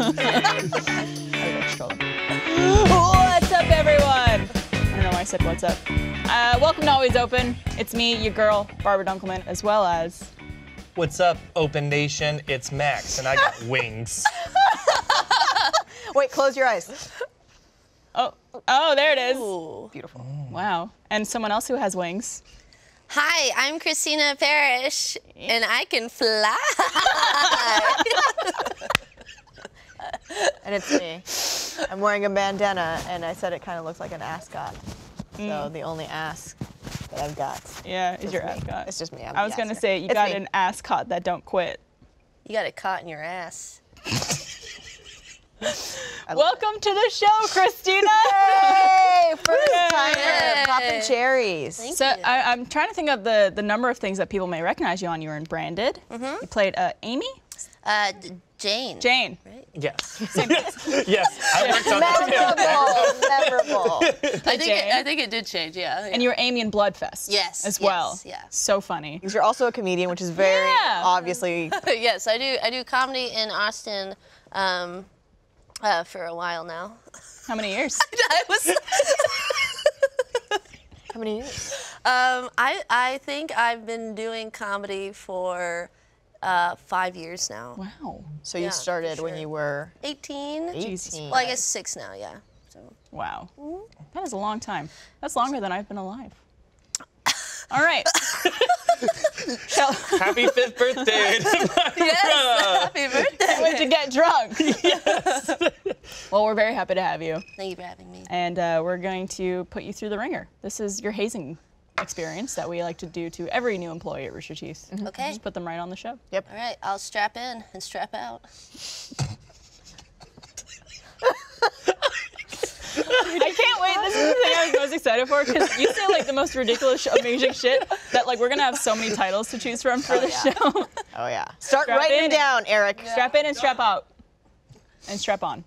What's up, everyone? I don't know why I said what's up. Welcome to Always Open. It's me, your girl, Barbara Dunkelman, as well as... What's up, Open Nation? It's Max, and I got wings. Wait, close your eyes. Oh, there it is. Ooh. Beautiful. Wow. And someone else who has wings. Hi, I'm Christina Parrish, and I can fly. And it's me. I'm wearing a bandana, and I said it kind of looks like an ascot. So the only ask that I've got. Yeah, is your me. ascot. It's just me. I was going to say, you got an ascot that don't quit. You got it caught in your ass. Welcome to the show, Christina. Hey, first timer, popping cherries. Thank So you. I'm trying to think of the number of things that people may recognize you on. You were in Branded. You played Amy? Jane. Jane. Right? Yes. Yes, I worked on that Memorable. I think it did change, yeah. And you were Amy in Bloodfest. Yes, As well. yes, yeah. So funny. Because you're also a comedian, which is very obviously. Yes, I do comedy in Austin for a while now. How many years? I was. How many years? I think I've been doing comedy for 5 years now. Wow. So you started when you were 18. 18. Well, I guess 6 now, yeah. So. Wow. That is a long time. That's longer than I've been alive. All right. Happy 5th birthday to my Yes, happy birthday. Went to get drunk. Yes. Well, we're very happy to have you. Thank you for having me. And we're going to put you through the ringer. This is your hazing experience that we like to do to every new employee at Rooster Teeth. Okay. Just put them right on the show. Yep. All right, I'll strap in and strap out. I can't wait. This is the thing I was most excited for because you say like the most ridiculous, amazing shit that like we're gonna have so many titles to choose from for the show. Oh yeah. Start Strap writing in. them down, Eric. Strap in and strap out. And strap on.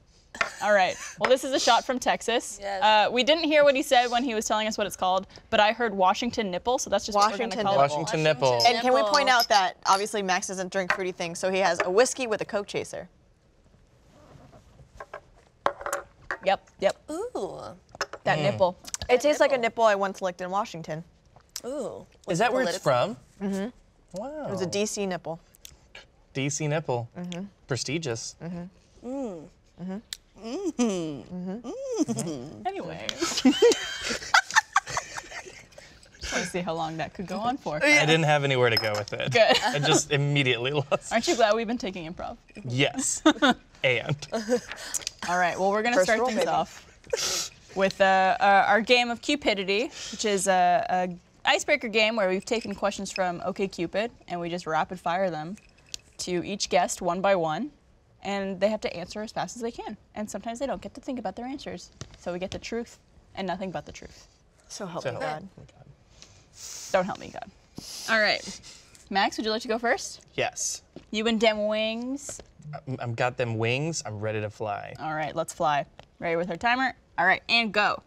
All right. Well, this is a shot from Texas. Yes. We didn't hear what he said when he was telling us what it's called, but I heard Washington nipple, so that's just what we're Washington gonna call it. Washington nipple. And can we point out that obviously Max doesn't drink fruity things, so he has a whiskey with a Coke chaser. Yep. Ooh. That nipple. It tastes like a nipple I once licked in Washington. Ooh. Is that where it's from? Mm-hmm. Wow. It was a DC nipple. DC nipple. Prestigious. Anyway. Just want to see how long that could go on for. I didn't have anywhere to go with it. Good. I just immediately lost. Aren't you glad we've been taking improv? Yes. And. All right. Well, we're gonna First start roll, things baby. off with our game of Cupidity, which is a icebreaker game where we've taken questions from OkCupid and we just rapid fire them to each guest one by one, and they have to answer as fast as they can. And sometimes they don't get to think about their answers, so we get the truth and nothing but the truth. So help So me help God. Don't help me, God. All right. Max, would you like to go first? Yes. You and them wings. I've got them wings. I'm ready to fly. All right, let's fly. Ready with our timer? All right, and go.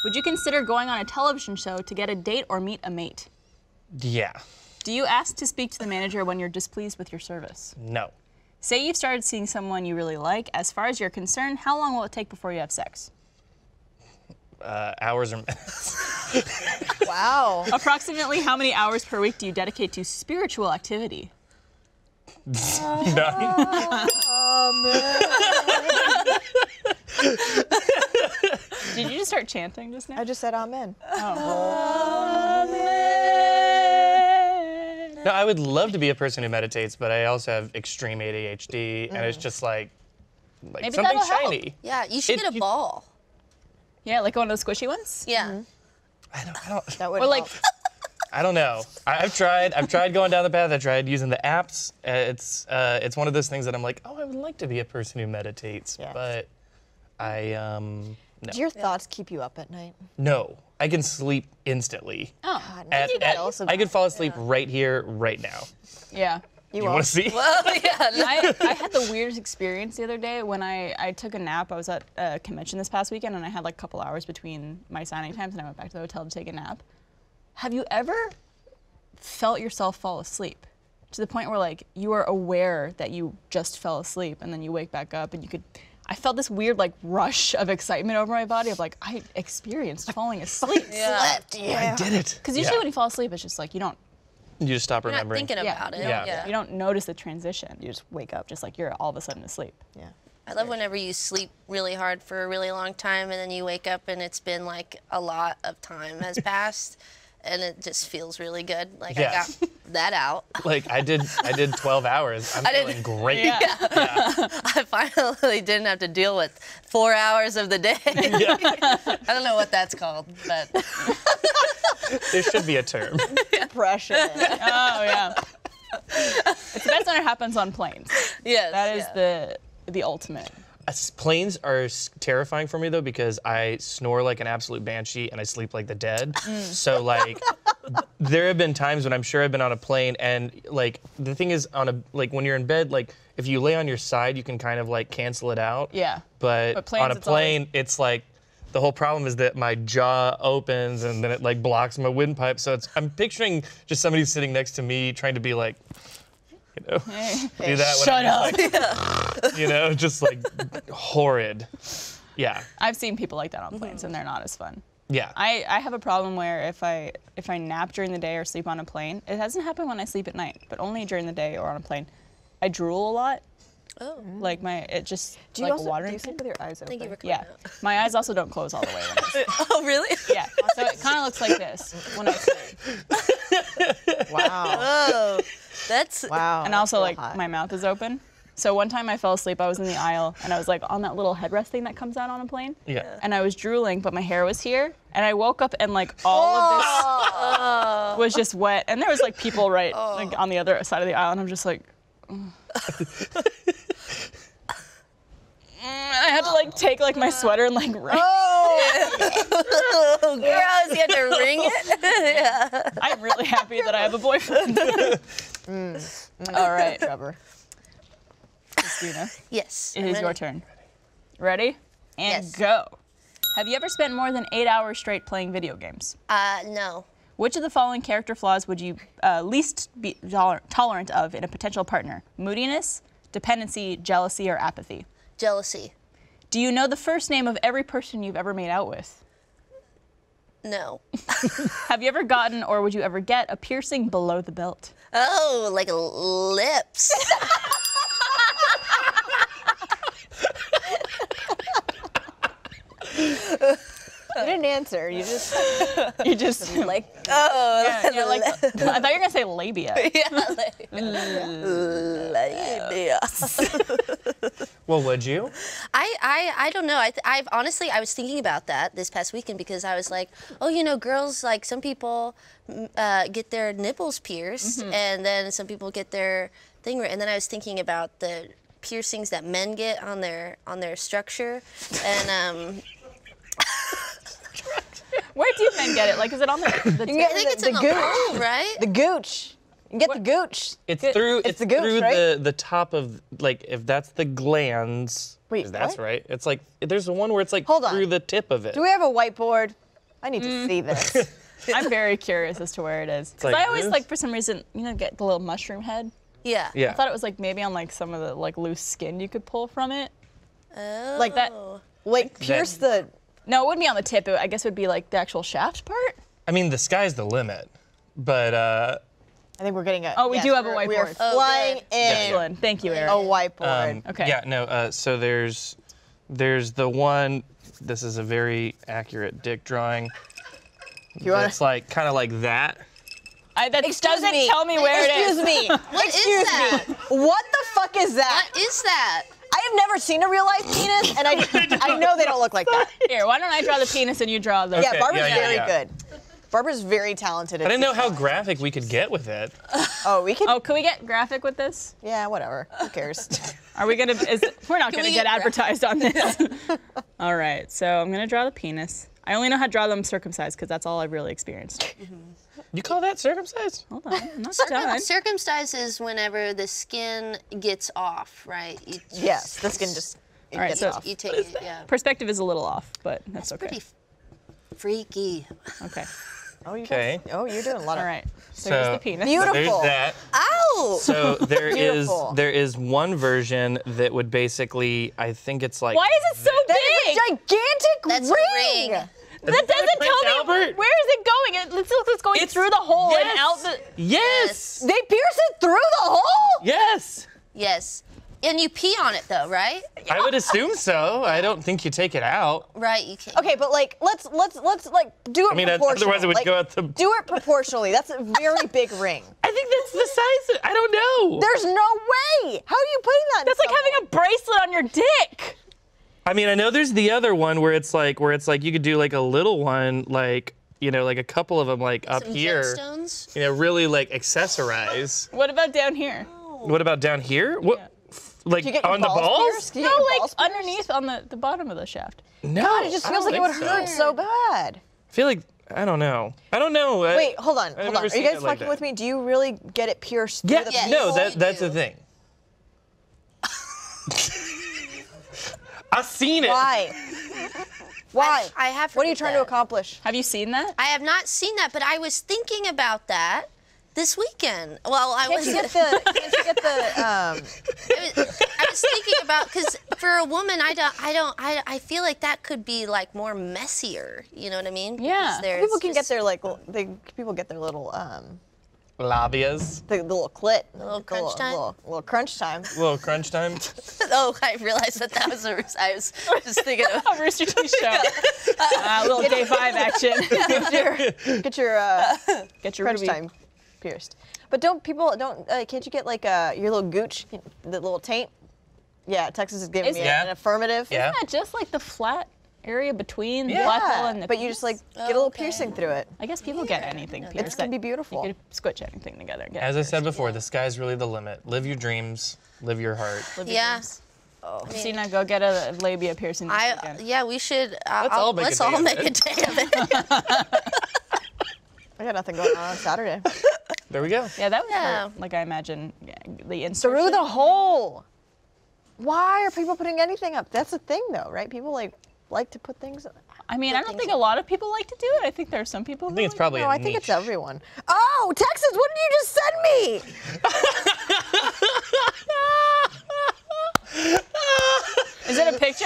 Would you consider going on a television show to get a date or meet a mate? Yeah. Do you ask to speak to the manager when you're displeased with your service? No. Say you've started seeing someone you really like. As far as you're concerned, how long will it take before you have sex? Hours or minutes. Wow. Approximately how many hours per week do you dedicate to spiritual activity? None. Did you just start chanting just now? I just said amen. No, I would love to be a person who meditates, but I also have extreme ADHD, and it's just like Maybe something that'll help. shiny. Yeah, you should get a ball. Yeah, like one of those squishy ones? Yeah. I don't. That would Or like, help. I don't know. I've tried going down the path. I tried using the apps. It's one of those things that I'm like, oh, I would like to be a person who meditates, Yeah. but no. Do your thoughts keep you up at night? No, I can sleep instantly. oh, I could fall asleep right here, right now. yeah. You want to see? Well, yeah. I had the weirdest experience the other day when I took a nap. I was at a convention this past weekend and I had like a couple hours between my signing times and I went back to the hotel to take a nap. Have you ever felt yourself fall asleep? to the point where like you are aware that you just fell asleep, and then you wake back up, and you could. I felt this weird like rush of excitement over my body of like I experienced falling asleep. Slept, yeah. I did it. Because usually when you fall asleep, it's just like you don't. You just stop You're not remembering. thinking about it. Yeah. You don't notice the transition. You just wake up, just like you're all of a sudden asleep. Yeah. I love whenever you sleep really hard for a really long time and then you wake up and it's been like a lot of time has passed and it just feels really good. Like Yeah. I got that out. Like I did 12 hours. I'm feeling great. Yeah. I finally didn't have to deal with 4 hours of the day. I don't know what that's called, but There should be a term. Depression. Oh yeah. It's the best when it happens on planes. yes. That is the ultimate. Planes are terrifying for me though because I snore like an absolute banshee and I sleep like the dead. So like, there have been times when I'm sure I've been on a plane and like the thing is like when you're in bed, like if you lay on your side, you can kind of like cancel it out. Yeah. But planes, on a it's always- plane, it's like the whole problem is that my jaw opens and then it like blocks my windpipe. So I'm picturing just somebody sitting next to me trying to be like, you know, do that. Shut up. You know, just like horrid. Yeah. I've seen people like that on planes, and they're not as fun. Yeah. I have a problem where if I nap during the day or sleep on a plane, it hasn't happened when I sleep at night, but only during the day or on a plane. I drool a lot. Oh. Like it just Do you like also do watering. you sleep with your eyes open? Thank you for coming Yeah, my eyes also don't close all the way when I sleep. Oh, really? Yeah, so it kind of looks like this when I sleep. Wow. Oh, that's Wow. And also that's like real hot. my mouth is open. So one time I fell asleep, I was in the aisle, and I was like on that little headrest thing that comes out on a plane. Yeah. And I was drooling, but my hair was here, and I woke up and like all of this was just wet, and there was like people right like on the other side of the aisle, and I'm just like, I had to like take like my sweater and like wring. oh, gross. You had to ring it? Yeah. I'm really happy that I have a boyfriend. All right, Rubber. Christina, Yes. it I'm is ready. your turn. Ready? And Yes. go. Have you ever spent more than 8 hours straight playing video games? No. Which of the following character flaws would you least be tolerant of in a potential partner? Moodiness, dependency, jealousy, or apathy? Jealousy. Do you know the first name of every person you've ever made out with? No. Have you ever gotten or would you ever get a piercing below the belt? Oh, like lips. You didn't answer. You just You just like. Oh, yeah, like I thought you were gonna say labia. yeah. Well, would you? I don't know. I've honestly, I was thinking about that this past weekend because I was like, oh, you know, girls, like some people get their nipples pierced and then some people get their thing, and then I was thinking about the piercings that men get on their structure, and Where do men get it? Like, is it on the You can tip? get I think it's the in the gooch. hole, right? The gooch. You can get the gooch. It's Good. through. It's the gooch, through right? the top of like if that's the glands. Wait, if that's what? right. It's like there's the one where it's like Hold on. through the tip of it. Do we have a whiteboard? I need to see this. I'm very curious as to where it is. Because like I always this? like for some reason, get the little mushroom head. Yeah. Yeah. I thought it was like maybe on like some of the like loose skin you could pull from it. Oh. Like that. Like pierce the. No, it wouldn't be on the tip. I guess it would be like the actual shaft part. I mean, the sky's the limit, but I think we're getting a. Oh, we do have a We are whiteboard. Oh, flying good. in Excellent. Thank you, Eric. a whiteboard. Okay. Yeah, no. So there's the one. This is a very accurate dick drawing. You wanna- It's like kind of like that. That Excuse doesn't me. tell me where it is. Excuse me. What is Excuse that? me. What the fuck is that? What is that? I have never seen a real life penis, and I know they don't look like that. Here, why don't I draw the penis and you draw the... Yeah, Okay, Barbara's yeah, very yeah. good. Barbara's very talented. I didn't know how graphic we could get with it. Oh, we could. Oh, can we get graphic with this? Yeah, whatever. Who cares? Are we gonna? We're not Can gonna we get get advertised on this. All right, so I'm gonna draw the penis. I only know how to draw them circumcised because that's all I've really experienced. You call that circumcised? Hold on, I'm not done. Circumcised is whenever the skin gets off, right? You Yes, the skin just. It All right, gets so- off. You take it, yeah. Perspective is a little off, but that's okay. Pretty freaky. Okay. Oh, you Okay. Oh, you're doing a lot of. All right. So here's the penis. Beautiful. There's that. Ow! Ooh. So Beautiful. there is one version that would basically, I think it's like. Why is it so That big? is a gigantic That's a ring. ring. That doesn't Prince tell me Albert? where is it going. It looks like it's going through the hole and out the. Yes. They pierce it through the hole? Yes. Yes. And you pee on it though, right? I would assume so. I don't think you take it out. Right, you can. Okay, but like let's like do it I mean, proportionally. otherwise it would Like, go out the. Do it proportionally. That's a very big ring. I think that's the size. I don't know. There's no way. How are you putting that? That's like having a bracelet on your dick. I mean, I know there's the other one where it's like you could do like a little one, like like a couple of them like up Some here. gemstones? Really like accessorize. What about down here? What about down here? What? Like Can you get your on the balls balls? pierced? Can you No, get your like balls pierced? underneath on the bottom of the shaft. No. God, it just I feels don't like it would think hurt so bad. I feel like I don't know. Wait, hold on, I've hold never on. Are you seen guys it like fucking that. with me? Do you really get it pierced Yeah. through the Yes. No, you that's the do. thing. I've seen it. Why? Why? I have What are you heard trying to that. accomplish? Have you seen that? I have not seen that, but I was thinking about that this weekend. Well, I Can't was. you get the? Can't you get the? I was thinking about because for a woman, I feel like that could be like more messier. You know what I mean? Yeah. Because there's People can get just- their like. People get their little Labias. the little clit. little crunch time? Little crunch time. Little crunch time. Oh, I realized that was a. I was just thinking of. A Rooster Teeth show. Little day 5 action. Get your crunch Ruby. time pierced. But can't you get like your little gooch, the little taint? Yeah, Texas is giving me Yeah. an affirmative. Yeah. Isn't that just like the flat area between the Yeah. butthole and the But you penis? just like get a little okay. piercing through it. I guess people get anything pierced. It's gonna be beautiful. You could squitch anything together. And get As it I said before, the sky's really the limit. Live your dreams. Live your heart. pierced. Yeah. Christina, go get a labia piercing this weekend. Yeah, we should. Let's all make a let's day all of make it. a day of it. I got nothing going on Saturday. There we go. Yeah, that would Yeah. hurt. Like I imagine the insertion. Through the hole. Why are people putting anything up? That's the thing, though, right? People like to put things. I mean, I don't think a lot of people like to do it. I think there are some people. I think it's probably No, a I think it's niche. everyone. Oh, Texas, what did you just send me? Is it a picture?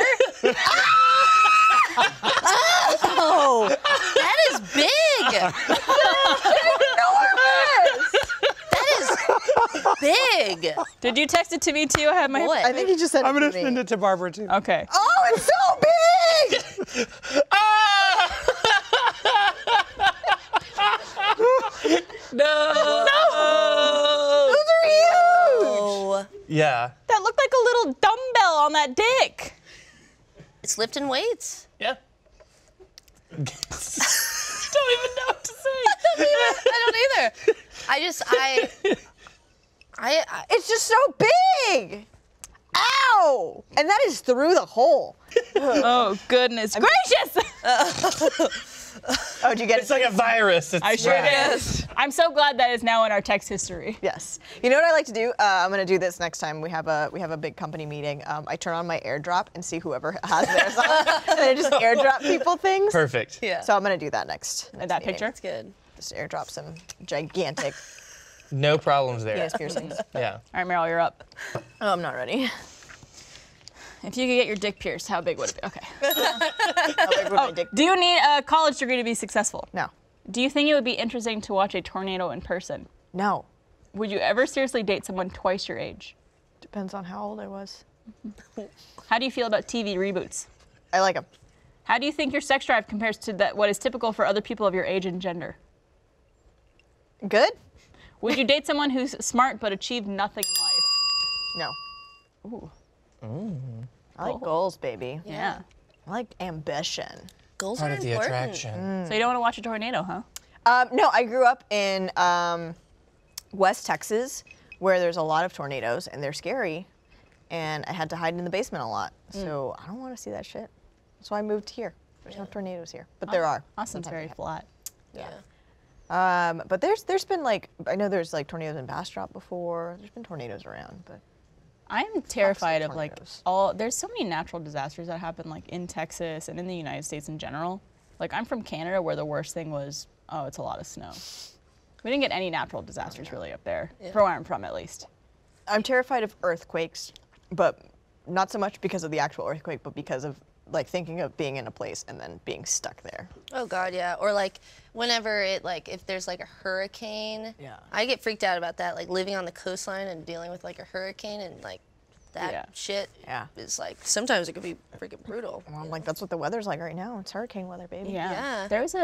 Oh, That is big. That is big. Did you text it to me too? I have my. Boy. I think he just sent I'm it gonna to me. send it to Barbara too. Okay. Oh, it's so big! No. Those are huge! Oh, Yeah. That looked like a little dumbbell on that dick. it's lifting weights. Yeah. Don't even know what to say. I don't either. I It's just so big! Ow! And that is through the hole. Oh goodness gracious! Oh, did you get It's it? like a virus. It's I sure right. did. I'm so glad that is now in our text history. Yes. You know what I like to do? I'm gonna do this next time we have a big company meeting. I turn on my AirDrop and see whoever has theirs on, and I just AirDrop people things. Perfect. yeah. So I'm gonna do that next That meeting. picture? That's good. Just AirDrop some gigantic No problems there. penis piercings. Yeah. All right, Meryl, you're up. Oh, I'm not ready. If you could get your dick pierced, how big would it be? Okay. How big would my dick? Do you need a college degree to be successful? No. Do you think it would be interesting to watch a tornado in person? No. Would you ever seriously date someone twice your age? Depends on how old I was. How do you feel about TV reboots? I like them. How do you think your sex drive compares to what is typical for other people of your age and gender? Good? Would you date someone who's smart but achieved nothing in life? No. Ooh. I like goals, baby. Yeah. I like ambition. Goals Part are of the important. attraction. So you don't want to watch a tornado, huh? No, I grew up in West Texas, where there's a lot of tornadoes, and they're scary. And I had to hide in the basement a lot. So I don't want to see that shit. So I moved here. There's no tornadoes here, but there are. Austin's very flat. Yeah. But there's been like, I know there's like tornadoes in Bastrop before. There's been tornadoes around, but I'm terrified of like tornadoes. there's so many natural disasters that happen like in Texas and in the United States in general. Like I'm from Canada where the worst thing was, oh, it's a lot of snow. We didn't get any natural disasters really up there, from where I'm from at least. I'm terrified of earthquakes, but not so much because of the actual earthquake, but because of like thinking of being in a place and then being stuck there. Oh God, yeah. Or like whenever it like if there's like a hurricane. Yeah. I get freaked out about that, like living on the coastline and dealing with like a hurricane and like that shit is like sometimes it could be freaking brutal. Well, I'm like, that's what the weather's like right now. It's hurricane weather, baby. Yeah. There was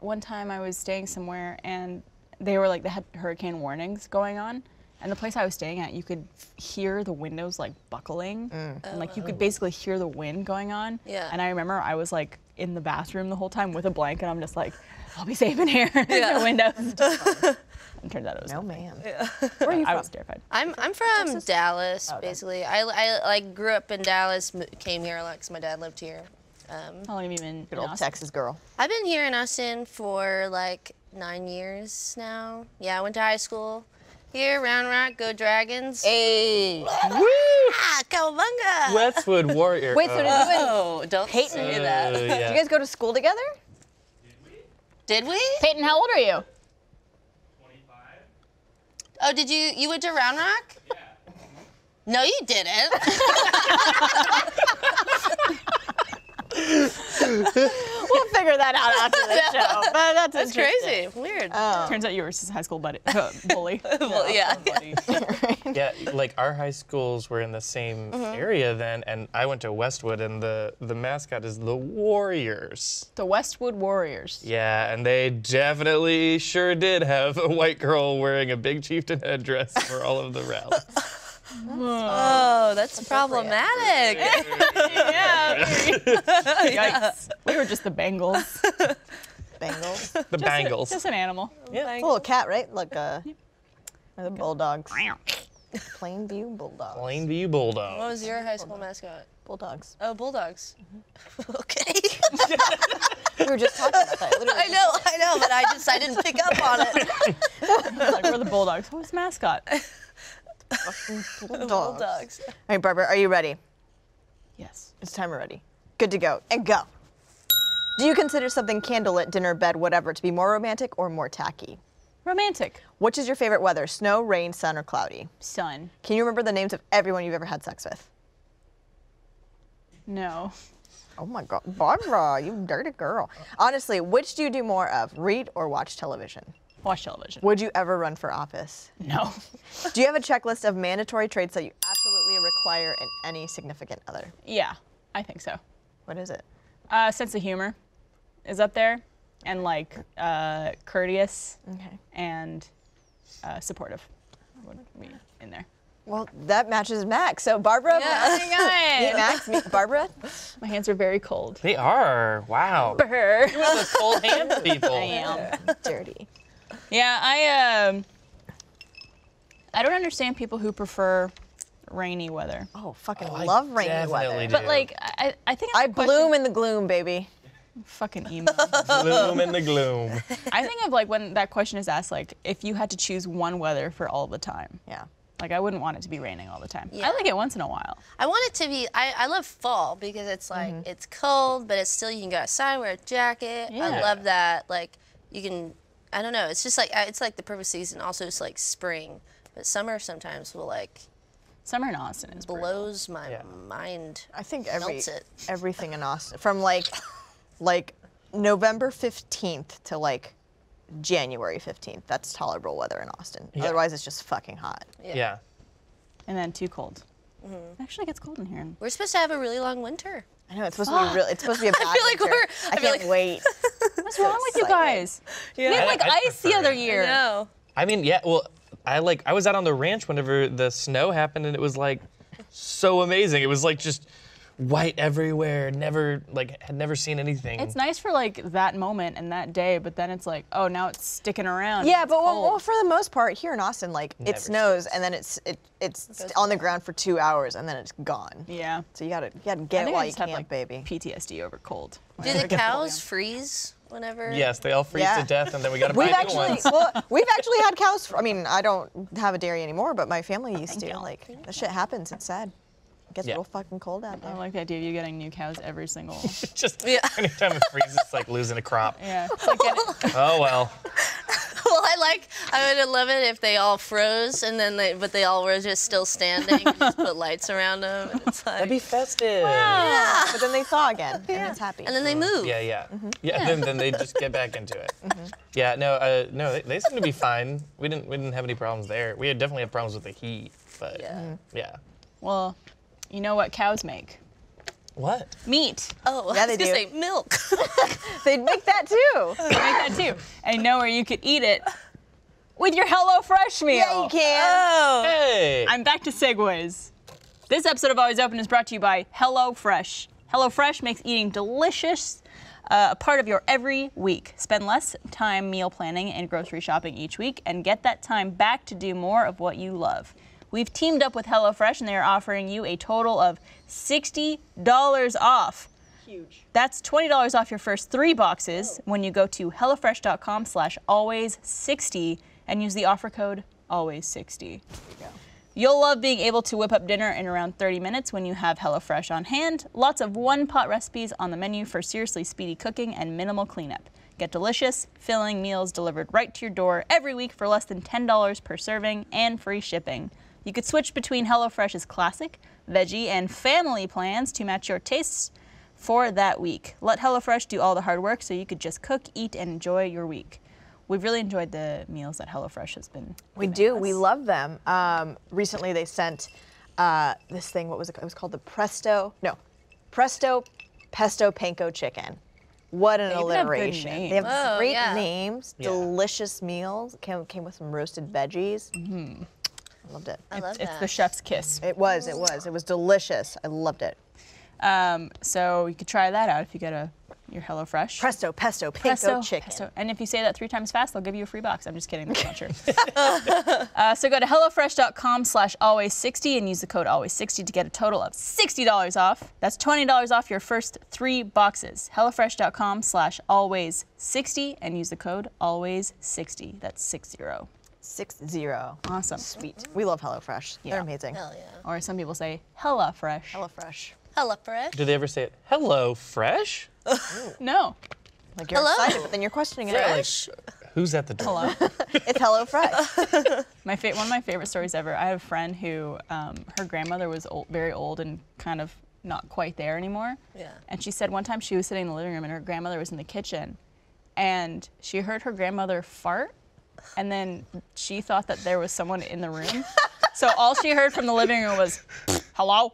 one time I was staying somewhere and they had hurricane warnings going on. And the place I was staying at, you could hear the windows like buckling, and like you could basically hear the wind going on. Yeah. And I remember I was like in the bathroom the whole time with a blanket. I'm just like, I'll be safe in here. The windows. And turns out it was No, ma'am. Where are you from? I was terrified. I'm from Dallas, basically. I like grew up in Dallas, came here a lot because my dad lived here. How long have you been Good in old Austin? Texas girl. I've been here in Austin for like 9 years now. Yeah, I went to high school here, Round Rock, go Dragons. Hey. Ah, Cowabunga! Westwood Warrior. Wait, so did you and Oh, don't say that. did you guys go to school together? Did we? Peyton, how old are you? 25. Oh, did you went to Round Rock? Yeah. No, you didn't. We'll figure that out after the show. But that's Crazy. interesting. Weird. Turns out you were his high school buddy, bully. Well, yeah. Yeah, like our high schools were in the same area then, and I went to Westwood, and the mascot is the Warriors. The Westwood Warriors. Yeah, and they definitely sure did have a white girl wearing a big chieftain headdress for all of the rallies. Oh, that's problematic. Yeah. Yikes. We were just the Bengals. Bengals. The Bangles. Just an animal. Yeah. A little cat, right? Like the Bulldogs. Plainview Bulldogs. Plainview Bulldog. What was your high school mascot? Bulldogs. Oh, Bulldogs. Okay. We were just talking about that. Literally. I know, but I didn't pick up on it. Like, we're the Bulldogs. What was mascot? Bulldogs. Bulldogs. All right, Barbara, are you ready? Yes. It's time we're ready. Good to go. And go. Do you consider something candlelit, dinner, bed, whatever, to be more romantic or more tacky? Romantic. Which is your favorite weather? Snow, rain, sun, or cloudy? Sun. Can you remember the names of everyone you've ever had sex with? No. Oh my God, Barbara, you dirty girl. Honestly, which do you do more of, read or watch television? Watch television. Would you ever run for office? No. Do you have a checklist of mandatory traits that you absolutely require in any significant other? Yeah, I think so. What is it? Sense of humor is up there, and like courteous Okay. and supportive would be in there. Well, that matches Max. So Barbara, meet Max, meet Barbara. My hands are very cold. They are. Wow. Brr. You're one of the cold hands people. I am. Dirty. Yeah, I don't understand people who prefer rainy weather. Oh, fucking I love rainy definitely weather. do. But like, I think I of the bloom question- in the gloom, baby. Fucking emo. Gloom in the gloom. I think of like when that question is asked, like if you had to choose one weather for all the time. Yeah. Like I wouldn't want it to be raining all the time. Yeah. I like it once in a while. I want it to be, I love fall because it's like, it's cold, but it's still, you can go outside, wear a jacket. Yeah. I love that. Like, you can, I don't know, it's just like, it's like the perfect season. Also, it's like spring. But summer sometimes will like, Summer in Austin is brutal. blows my mind. I think Melts it. everything in Austin, from like November 15th to like January 15th, that's tolerable weather in Austin. Yeah. Otherwise, it's just fucking hot. Yeah. And then too cold. It actually gets cold in here. We're supposed to have a really long winter. I know it's supposed to be really. It's supposed to be a bad feel like winter. we're- I I feel can't like- wait. What's wrong with you guys? We had like I ice the prefer other it. year. No. I mean, yeah, well, I was out on the ranch whenever the snow happened, and it was like so amazing. It was like just white everywhere. Had never seen anything. It's nice for like that moment and that day, but then it's like, oh, now it's sticking around. Yeah, It's but cold. well, for the most part, here in Austin, like Never it snows and then it's on the ground for 2 hours and then it's gone. Yeah. So you gotta I get think it I while you just had, can, like, baby. PTSD over cold. Do the cows freeze whenever? Yes, they all freeze Yeah. to death, and then we got to buy We've new actually, ones. well, we've actually had cows. I mean, I don't have a dairy anymore, but my family used Thank to. you. Like, that shit happens. It's sad. It gets Yeah. real fucking cold out I there. like the idea of you getting new cows every single. Just Yeah. anytime it freezes, it's like losing a crop. Yeah. It's like getting, Oh well. Well, I would love it if they all froze and then but they all were just still standing. And just put lights around them. And it's like, That'd be festive. Yeah. But then they thaw again, and it's happy. and then they move. Yeah. Then they just get back into it. Yeah, no, they seem to be fine. We didn't have any problems there. We definitely had problems with the heat, but yeah. Well, you know what cows make? What? Meat. Oh, Yeah, I was they gonna do. say milk. They'd make that too. They make that too. And you know where you could eat it? With your HelloFresh meal. Yeah, you can. Hey. I'm back to segues. This episode of Always Open is brought to you by HelloFresh. HelloFresh makes eating delicious a part of your every week. Spend less time meal planning and grocery shopping each week and get that time back to do more of what you love. We've teamed up with HelloFresh and they are offering you a total of $60 off. Huge. That's $20 off your first 3 boxes when you go to hellofresh.com/always60 and use the offer code always60. You'll love being able to whip up dinner in around 30 minutes when you have HelloFresh on hand. Lots of one-pot recipes on the menu for seriously speedy cooking and minimal cleanup. Get delicious, filling meals delivered right to your door every week for less than $10 per serving and free shipping. You could switch between HelloFresh's classic, veggie, and family plans to match your tastes for that week. Let HelloFresh do all the hard work so you could just cook, eat, and enjoy your week. We've really enjoyed the meals that HelloFresh has been We giving do. us. We love them. Recently, they sent this thing. What was it? It was called the Presto Pesto Panko Chicken. What an They even have good alliteration! names. They have Oh, great yeah. names. Yeah. Delicious meals. Came with some roasted veggies. I loved it. I love It's that. the chef's kiss. It was delicious. I loved it. So you could try that out if you get your HelloFresh. Presto Pesto Panko Chicken. And if you say that 3 times fast, they'll give you a free box. I'm just kidding. That's not true. So go to hellofresh.com/always60 and use the code always60 to get a total of $60 off. That's $20 off your first 3 boxes. hellofresh.com/always60 and use the code always60. That's 60. 60. Awesome. Sweet. We love HelloFresh. Yeah. They're amazing. Hell yeah. Or some people say HelloFresh. HelloFresh. HelloFresh. Do they ever say it? Hello, Fresh? No. Like you're Hello. excited, but then you're questioning it. Fresh. Who's at the door? Hello. It's HelloFresh. One of my favorite stories ever. I have a friend who, her grandmother was very old and kind of not quite there anymore. Yeah. And she said one time she was sitting in the living room and her grandmother was in the kitchen, and she heard her grandmother fart, and then she thought that there was someone in the room. So all she heard from the living room was, "Hello."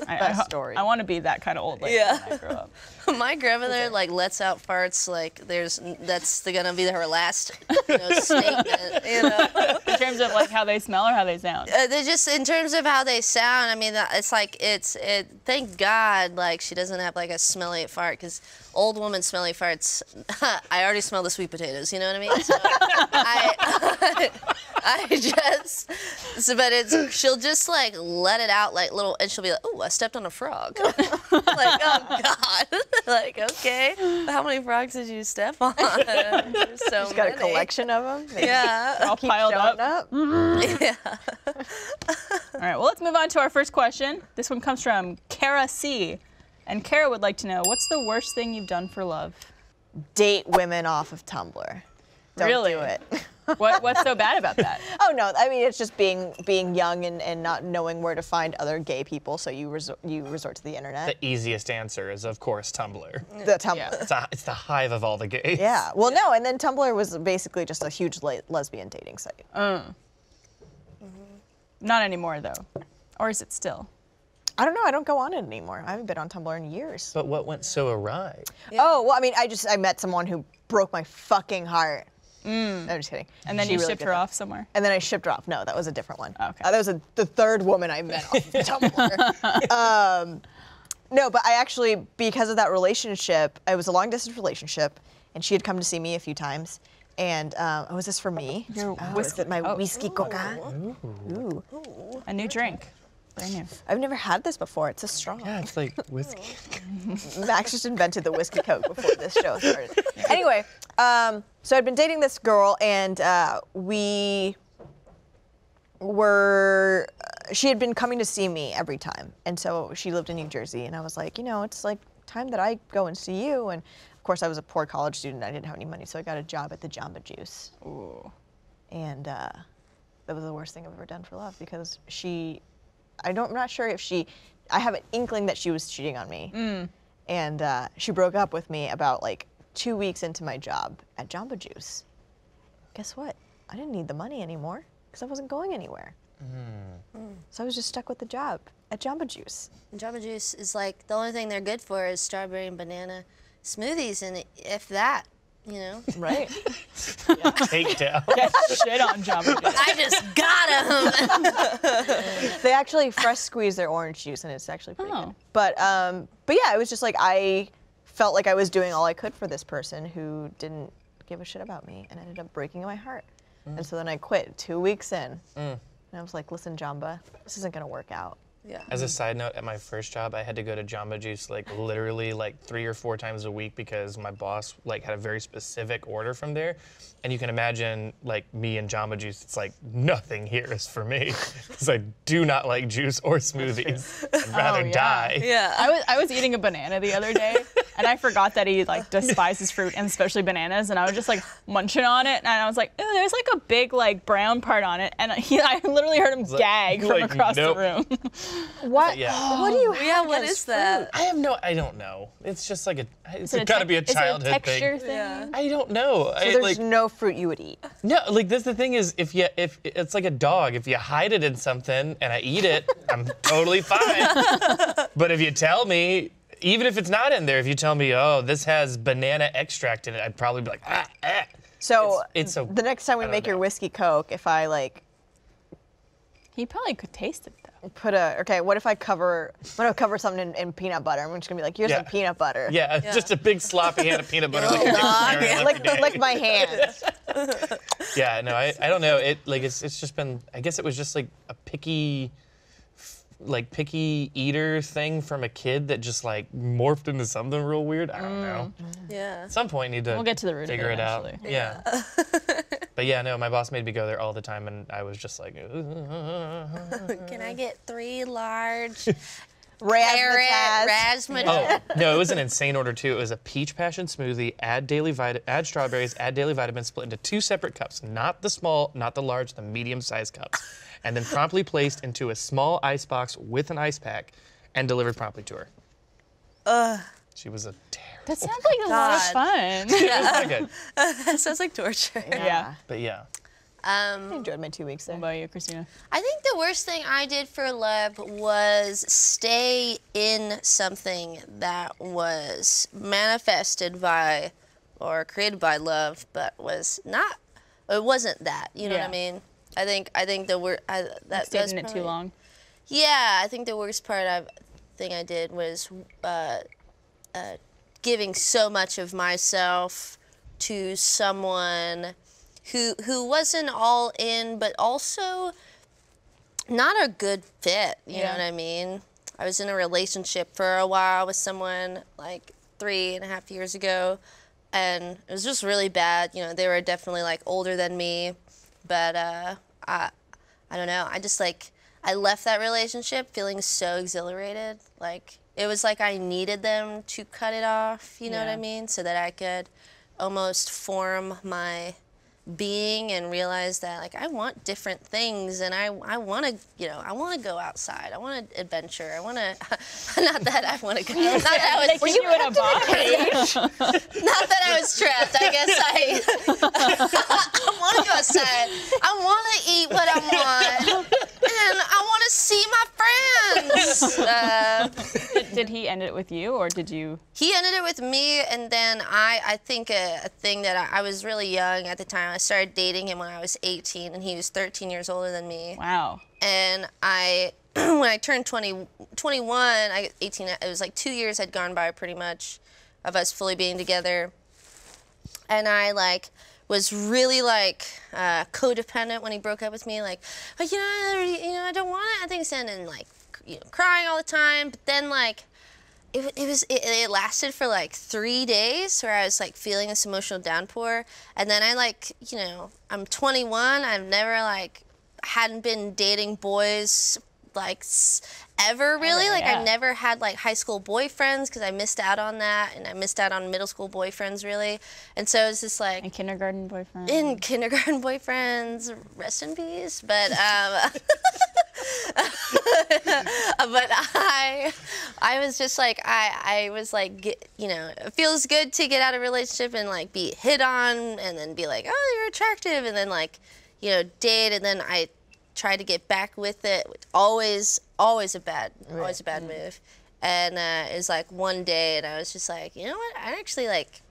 Best story. I want to be that kind of old lady Yeah. when I grow up. My grandmother like lets out farts like that's gonna be her last statement. In terms of like how they smell or how they sound. They just in terms of how they sound. I mean, it's like thank God like she doesn't have like a smelly fart because old woman smelly farts. I already smell the sweet potatoes. You know what I mean? So she'll just like let it out like little, and she'll be like, "Oh, I stepped on a frog." Like, oh God. Like, okay, how many frogs did you step on? There's so She's got a many. collection of them. Yeah. All piled Showing up. Yeah. All right, well, let's move on to our first question. This one comes from Kara C. And Kara would like to know, what's the worst thing you've done for love? Date women off of Tumblr. Don't Really? do it. What's so bad about that? Oh no, I mean it's just being young and not knowing where to find other gay people, so you resort to the internet. The easiest answer is, of course, Tumblr. The Tumblr. Yeah. It's the hive of all the gays. Yeah. Well, no, and then Tumblr was basically just a huge lesbian dating site. Not anymore, though. Or is it still? I don't know. I don't go on it anymore. I haven't been on Tumblr in years. But what went so awry? Oh well, I mean, I met someone who broke my fucking heart. I'm just kidding. And then She you really shipped did her that. off somewhere? And then I shipped her off. No, that was a different one. Okay. That was the third woman I met off of Tumblr. No, but I actually, because of that relationship, it was a long distance relationship, and she had come to see me a few times. And was this for me? Your Is whiskey- it my oh. whiskey coca? Ooh. A new drink. Brand new. I've never had this before. It's a strong. Yeah, it's like whiskey. Max just invented the whiskey coke before this show started. Anyway, so I'd been dating this girl, and she had been coming to see me every time. And so she lived in New Jersey, and I was like, it's like time that I go and see you. And of course, I was a poor college student. I didn't have any money, so I got a job at the Jamba Juice. Ooh. And that was the worst thing I've ever done for love because I'm not sure if I have an inkling that she was cheating on me. And she broke up with me about like 2 weeks into my job at Jamba Juice. Guess what? I didn't need the money anymore because I wasn't going anywhere. So I was just stuck with the job at Jamba Juice. And Jamba Juice is like, the only thing they're good for is strawberry and banana smoothies, and if that, you know. Right. Takedown. Get shit on Jamba Juice. I just got him. They actually fresh squeeze their orange juice, and it's actually pretty good. But yeah, it was just like I felt like I was doing all I could for this person who didn't give a shit about me and ended up breaking my heart. And so then I quit 2 weeks in. And I was like, listen, Jamba, this isn't gonna work out. Yeah. As a side note, at my first job, I had to go to Jamba Juice like literally like 3 or 4 times a week because my boss like had a very specific order from there. And you can imagine like me and Jamba Juice, it's like nothing here is for me because I do not like juice or smoothies. I'd rather die. Yeah. I was eating a banana the other day, and I forgot that he like despises fruit and especially bananas, and I was just like munching on it, and I was like, "Ooh, there's like a big like brown part on it," and I literally heard him gag from like, across nope. the room. What? Yeah. What do you have? Yeah, what against is that? I don't know. It's just like it's Is it gotta be a is it childhood texture thing. thing? Yeah. I don't know. So there's no fruit you would eat. No, like this. The thing is, if it's like a dog, if you hide it in something and I eat it, I'm totally fine. But if you tell me, even if it's not in there, if you tell me, oh, this has banana extract in it, I'd probably be like, ah. So It's a- the next time we I don't make your know. whiskey Coke, if I like He probably could taste it though. what if I'm gonna cover something in peanut butter? I'm just gonna be like, here's Yeah. some peanut butter. Yeah, just a big sloppy hand of peanut butter. Like, Like my hand. Yeah, no, I don't know. It's just been. I guess it was just like a picky eater thing from a kid that just like morphed into something real weird. I don't know. Yeah. At some point, need to We'll get to the root of figure it it out. eventually. Yeah. But yeah, no, my boss made me go there all the time, and I was just like, Can I get 3 large Razzmatazz. oh no, it was an insane order too. It was a peach passion smoothie. Add strawberries. Add daily vitamins. Split into 2 separate cups, not the small, not the large, the medium-sized cups, and then promptly placed into a small ice box with an ice pack, and delivered promptly to her. She was a terrible. That sounds like a lot of God. fun. It was not good. That sounds like torture. Yeah. But yeah. I enjoyed my 2 weeks What there. about you, Christina? I think the worst thing I did for love was stay in something that was manifested by or created by love, but was not. It wasn't that. You know what I Yeah. mean? I think the word that Stayed that's in it too probably- long. Yeah, I think the worst thing I did was giving so much of myself to someone who wasn't all in, but also not a good fit. You know what I mean? I was in a relationship for a while with someone like 3.5 years ago, and it was just really bad. You know, they were definitely like older than me, but I don't know. I just like I left that relationship feeling so exhilarated. Like it was like I needed them to cut it off. You know what I Yeah. mean? So that I could almost form my being and realize that like I want different things, and I want to I want to go outside. I want to adventure. I want to not that I want to go. Not that I was Were you in a box? not that I was trapped. I guess I want to go outside. I want to eat what I want, and I want to see my friends. Did he end it with you, or did you? He ended it with me, and then I think a thing that I was really young at the time. I started dating him when I was 18, and he was 13 years older than me. Wow. And when I turned 21, 18, it was like 2 years had gone by pretty much of us fully being together. And I like was really like codependent when he broke up with me. Like, oh, I don't want it. I think and like crying all the time. But then like it lasted for like 3 days where I was like feeling this emotional downpour. And then I like, I'm 21. I've never like hadn't been dating boys like ever really. Like yeah. I never had like high school boyfriends because I missed out on that, and I missed out on middle school boyfriends really. And so it's just like And kindergarten boyfriend. in kindergarten boyfriends, rest in peace. But but I was just like I was like you know, it feels good to get out of a relationship and like be hit on and then be like, oh, you're attractive, and then like, you know, date, and then I tried to get back with it. Always a bad move. And it was like one day, and I was just like, you know what? I actually like,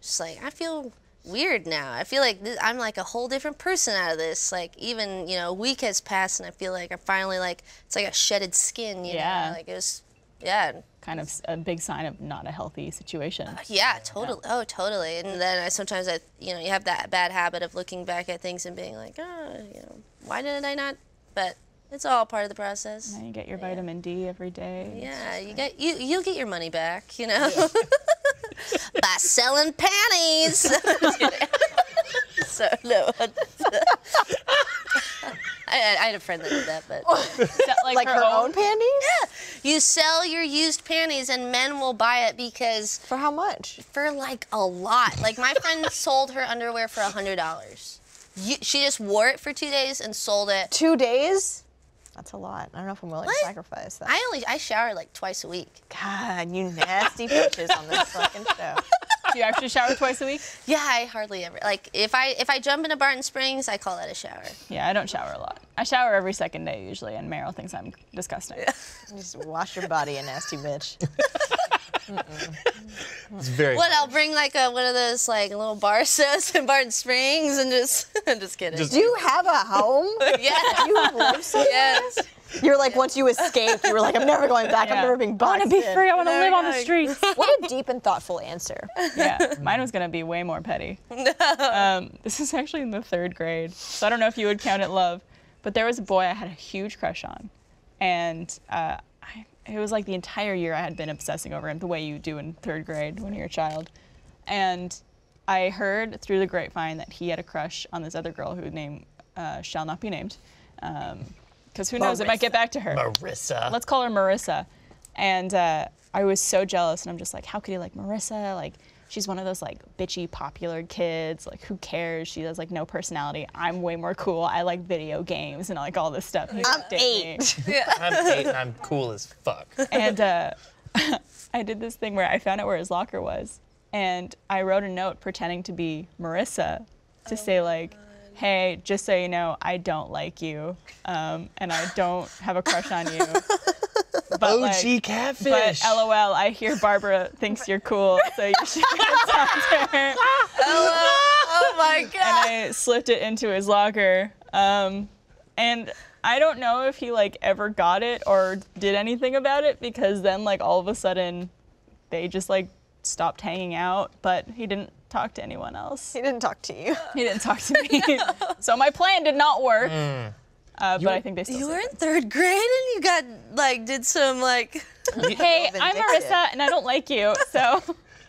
just like I feel weird now. I feel like I'm like a whole different person out of this. Like even, you know, a week has passed, and I feel like I finally like it's like a shedded skin. You know, like it was, yeah. Kind of a big sign of not a healthy situation. Yeah, totally. Oh, totally. And then sometimes you know, you have that bad habit of looking back at things and being like, oh, you know, why did I not? But it's all part of the process. And you get your vitamin D every day. Yeah, you'll get your money back, you know, by selling panties. So no. I had a friend that did that, but Like her own panties? yeah, you sell your used panties and men will buy it because For how much? for like a lot. Like my friend sold her underwear for $100. She just wore it for 2 days and sold it. 2 days? That's a lot. I don't know if I'm willing to sacrifice that. I shower like twice a week. God, you nasty bitches on this fucking show. Do you actually shower twice a week? Yeah, I hardly ever. Like if I jump into Barton Springs, I call that a shower. Yeah, I don't shower a lot. I shower every second day usually, and Meryl thinks I'm disgusting. Just wash your body, you nasty bitch. It's very. What? I'll bring like one of those like little bar sodas in Barton Springs and just I'm just kidding. Do you have a home? Yeah. You live somewhere? Yes. You're like, once you escaped, you were like, I'm never going back. I'm never being boxed I want to be in. free. I want to No, live on no. the streets. What a deep and thoughtful answer. Yeah, mine was gonna be way more petty. This is actually in the 3rd grade, so I don't know if you would count it love, but there was a boy I had a huge crush on, and it was like the entire year I had been obsessing over him, the way you do in 3rd grade when you're a child, and I heard through the grapevine that he had a crush on this other girl whose name shall not be named, because who knows, it might get back to her. Marissa. Let's call her Marissa. And I was so jealous, and I'm just like, how could you like Marissa? Like, she's one of those like bitchy popular kids. Like, who cares? She has like no personality. I'm way more cool. I like video games and like all this stuff. I'm 8. I'm 8 and I'm cool as fuck. And I did this thing where I found out where his locker was, and I wrote a note pretending to be Marissa to say like, hey, just so you know, I don't like you, and I don't have a crush on you. But OG catfish. But LOL, I hear Barbara thinks you're cool, so you should talk to her. Oh my god. And I slipped it into his locker. And I don't know if he like ever got it or did anything about it, because then like all of a sudden they just like stopped hanging out, but he didn't talk to anyone else. He didn't talk to you. He didn't talk to me. So my plan did not work. But I think they still You say were that. in 3rd grade and you got like did some like Hey, I'm Vindictive. Marissa and I don't like you, so.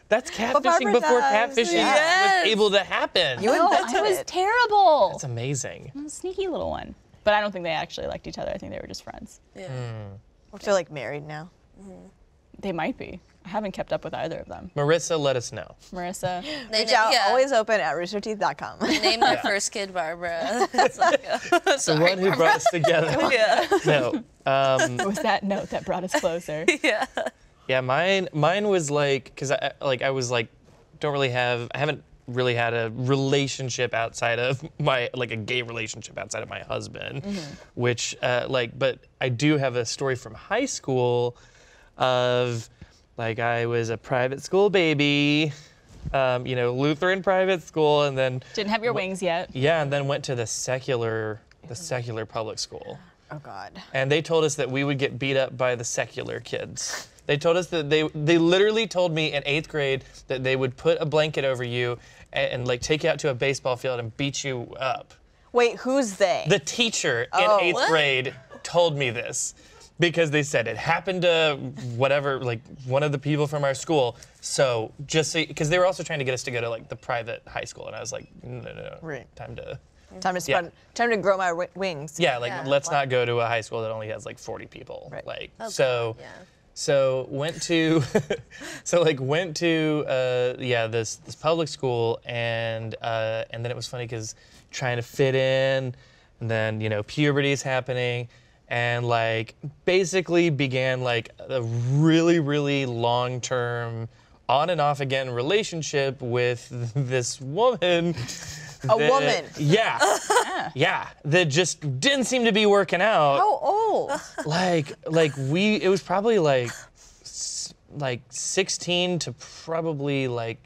That's catfishing Barbara before does. catfishing Yes. was able to happen. You No, invented I was it. terrible. That's amazing. I'm a sneaky little one. But I don't think they actually liked each other. I think they were just friends. They're like married now. They might be. I haven't kept up with either of them. Marissa, let us know. Marissa. they Reach out, yeah, always open at roosterteeth.com. named their first kid Barbara. It's like, The one who brought us together. yeah. No. It was that note that brought us closer. Yeah. Yeah, mine was like, cause I haven't really had a relationship outside of a gay relationship outside of my husband, which but I do have a story from high school of like I was a private school baby, Lutheran private school, and then Didn't have your wings yet. yeah, and then went to the secular public school. Oh God. And they told us that we would get beat up by the secular kids. They told us that they literally told me in 8th grade that they would put a blanket over you and like take you out to a baseball field and beat you up. Wait, who's they? The teacher in Oh. 8th What? grade told me this because they said it happened to whatever, like one of the people from our school. So just so, because they were also trying to get us to go to like the private high school, and I was like, no, Right. time to Time to spend. Time to grow my wings. Yeah, like Yeah. let's not go to a high school that only has like 40 people. Right. Like Okay, so. yeah. So went to, this public school, and then it was funny because trying to fit in, and then puberty's happening, and like basically began like a really long-term, on and off again relationship with this woman. Woman. Yeah. Yeah. That just didn't seem to be working out. How old? It was probably like 16 to probably like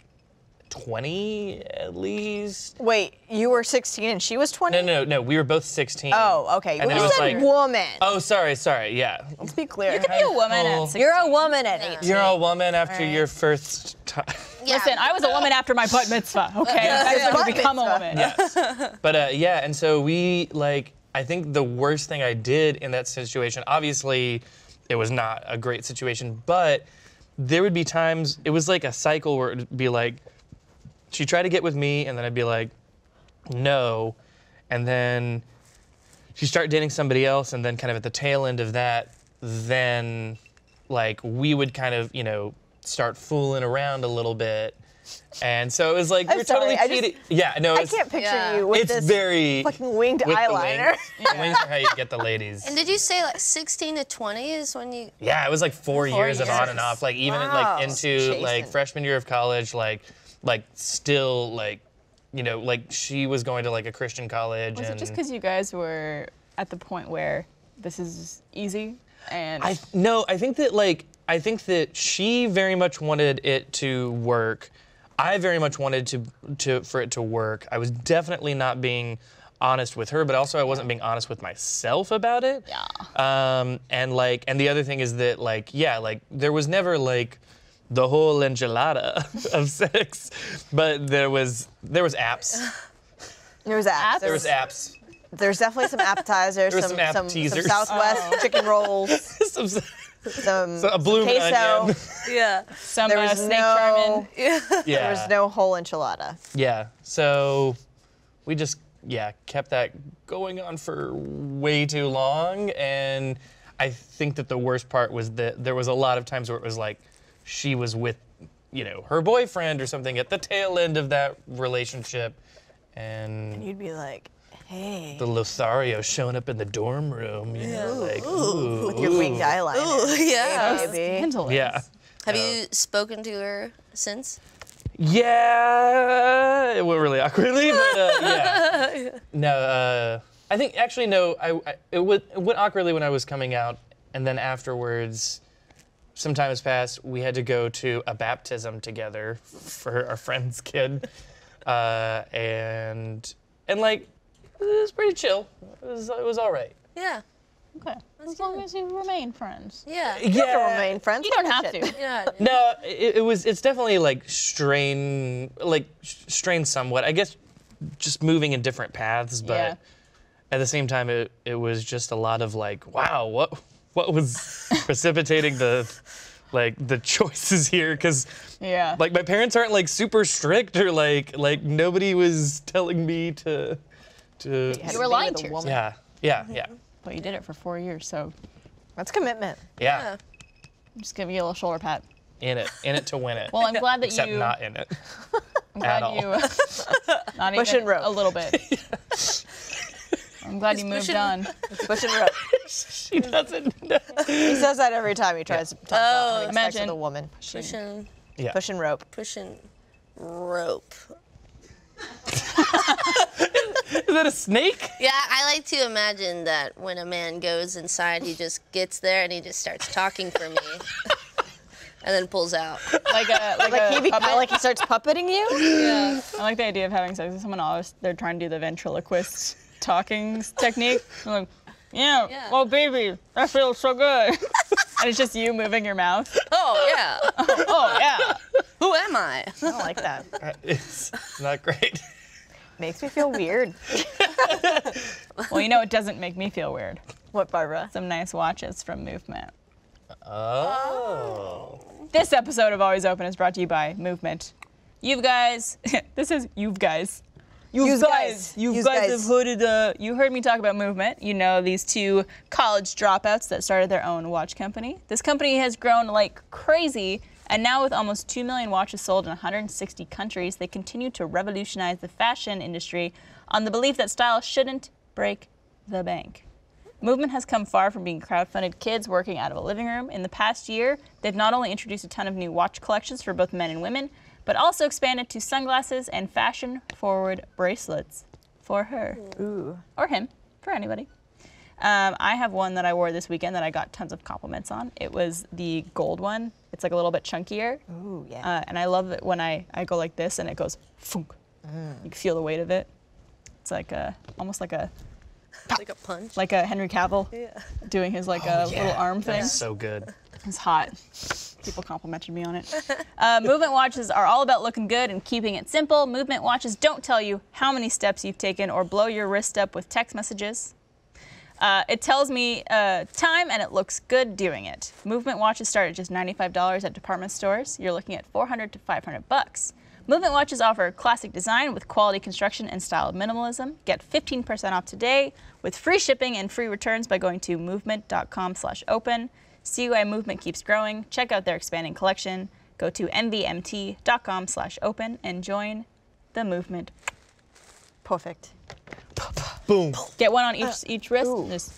20 at least. Wait, you were 16 and she was 20? No, we were both 16. Oh, okay. And Well, then you it was said like- woman. Oh, sorry, yeah. Let's be clear. You could be a woman at Well, 16. You're a woman at 18. You're a woman after your first time. Yeah. Listen, I was a woman after my bat mitzvah, okay? I was going to become a woman. But and so we I think the worst thing I did in that situation, obviously it was not a great situation, but there would be times, it was like a cycle where it would be like, she'd try to get with me and then I'd be like, no. And then she'd start dating somebody else, and then kind of at the tail end of that, then like we would kind of, start fooling around a little bit. And so it was like, I'm you're sorry, totally cheating. Yeah, no, I it's, can't picture Yeah. you with it's this very fucking winged with the eyeliner. wings. The wings are how you get the ladies. And did you say like 16 to 20 is when you? Yeah, it was like 4 years of on years. and off, like even Wow. into like Chasing. freshman year of college, like still like, like she was going to like a Christian college. Was it and just because you guys were at the point where this is easy and I think that she very much wanted it to work. I very much wanted for it to work. I was definitely not being honest with her, but also I wasn't being honest with myself about it. Yeah. And the other thing is that there was never like the whole enchilada of sex, but there was apps. There was apps. There was apps. There's definitely some appetizers, There was some, some some appetizers. Southwest chicken rolls, some A blooming queso. onion. Yeah. some There was snake no, charming. Yeah. there was no whole enchilada. Yeah. So we just kept that going on for way too long, and I think that the worst part was that there was a lot of times where it was like she was with her boyfriend or something at the tail end of that relationship, and You'd be like, hey, the Lothario showing up in the dorm room, like ooh. with your winged eyeliner. Yeah. Hey, baby. Scandalous. Yeah. Have you spoken to her since? Yeah, it went really awkwardly, but yeah. No, I think actually no. It went awkwardly when I was coming out, and then afterwards, some time has passed. We had to go to a baptism together for our friend's kid, and like it was pretty chill. It was all right. Yeah. Okay. As long as you remain friends. Yeah. You don't have to remain friends. You don't have to. Yeah. No, it's definitely like strained somewhat. I guess just moving in different paths, but Yeah. at the same time it was just a lot of like, wow, what was precipitating the choices here, cuz Yeah. like my parents aren't like super strict or like nobody was telling me to You were lying to yourself. yeah. But you did it for 4 years, so That's commitment. Yeah. I'm just giving you a little shoulder pat. In it to win it. Well, I'm glad that Except you. not in it. I'm glad all. you. Not Push even and rope. a little bit. I'm glad you moved on. Push and rope. She doesn't know. He says that every time he tries to talk about having sex imagine. with a woman. Pushing, Yeah. Push and rope. pushing rope. Is that a snake? Yeah, I like to imagine that when a man goes inside, he just gets there and he just starts talking for me, and then pulls out. Like a Like he starts puppeting you? Yeah. I like the idea of having sex with someone else. They're trying to do the ventriloquist talking technique. They're like, yeah, Yeah. oh baby, that feels so good. And it's just you moving your mouth. Oh yeah. Oh yeah. Who am I? I don't like that. It's not great. Makes me feel weird. Well, it doesn't make me feel weird. What, Barbara? Some nice watches from Movement. Oh. This episode of Always Open is brought to you by Movement. You guys, You guys have heard you heard me talk about Movement. You know these two college dropouts that started their own watch company. This company has grown like crazy, and now with almost 2 million watches sold in 160 countries, they continue to revolutionize the fashion industry on the belief that style shouldn't break the bank. Movement has come far from being crowdfunded kids working out of a living room. In the past year, they've not only introduced a ton of new watch collections for both men and women, but also expanded to sunglasses and fashion-forward bracelets for her. Ooh. Or him, for anybody. I have one that I wore this weekend that I got tons of compliments on. It was the gold one. It's like a little bit chunkier. Ooh, yeah. And I love it when I go like this and it goes funk. You can feel the weight of it. It's like almost like a Like a punch. like a Henry Cavill doing his like little arm thing. That's so good. It's hot. People complimented me on it. Movement watches are all about looking good and keeping it simple. Movement watches don't tell you how many steps you've taken or blow your wrist up with text messages. It tells me time and it looks good doing it. Movement watches start at just $95 at department stores. You're looking at $400 to $500. Movement watches offer classic design with quality construction and style minimalism. Get 15% off today with free shipping and free returns by going to movement.com/open. See why Movement keeps growing. Check out their expanding collection. Go to mvmt.com/open and join the movement. Perfect. Boom. Get one on each wrist and just